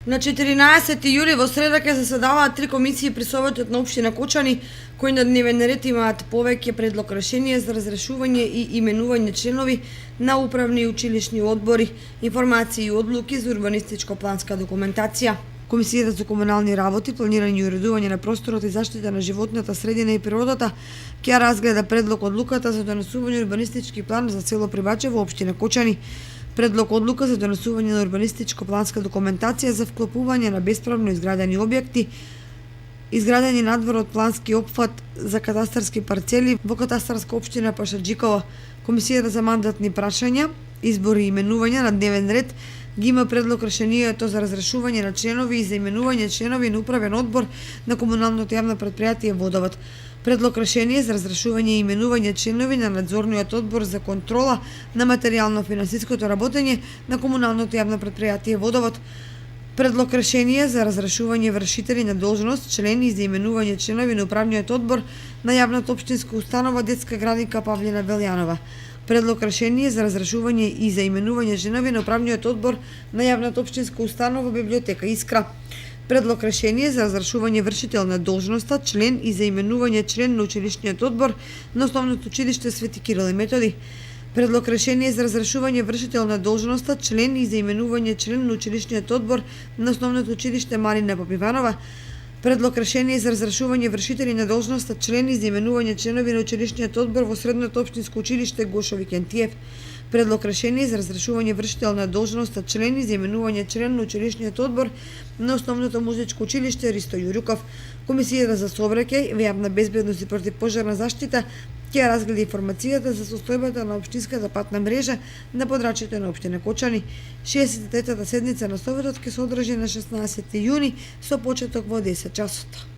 На 14 јули во среда ќе заседаваат 3 комисии при Советот на општина Кочани, кои на дневен ред имаат повеќе предлог решение за разрешување и именување членови на управни и училишни одбори, информации и одлуки за урбанистичко-планска документација. Комисијата за комунални работи, планирање и уредување на просторот и заштита на животната средина и природата ќе разгледа предлог одлуката за донесување урбанистички план за село Прибачево, општина Кочани. Предлог одлука за донесување на урбанистичко-планска документација за вклопување на бесправно изградени објекти, изградени надвор од плански опфат за катастарски парцели во катастарска општина Пашаджикова. Комисијата за мандатни прашања, избори и именувања на дневен ред ги има предлог решението за разрешување на членови и за именување членови на управен одбор на комуналното јавно предпријатие Водовод. Предлог решение за разрешување и именување членови на надзорниот одбор за контрола на материјално-финансиското работење на комуналното јавно предпријатие Водовод. Предлог решение за разрешување вршители на должност, члени и за именување членови на управниот одбор на јавната општинска установа Детска градинка Павлина Белјанова. Предлог решение за разрешување и за именување членови на управниот одбор на јавната општинска установа Библиотека Искра. Предлог решение за разрешување вршител на должноста, член и за именување член на училишниот одбор на Основното училиште Свети Кирил и Методи. Предлог решение за разрешување вршител на должноста, член и за именување член на училишниот одбор на Основното училиште Марина Попиванова. Предлог решение за разрешување вршители на должноста, член и за именување членови на училишниот одбор во Средното општинско училиште Гошо Викентиев. Предлог решение за разрешување вршител на должноста, член и за именување член на училишниот одбор на Основното музичко училиште Ристо Јуруков. Комисијата за сообраќај, јавна безбедност и противпожарна заштита ќе разгледа информацијата за состојбата на општинската патна мрежа на подрачјето на општина Кочани. 63-та седница на Советот ќе се одржи на 16 јуни со почеток во 10 часот.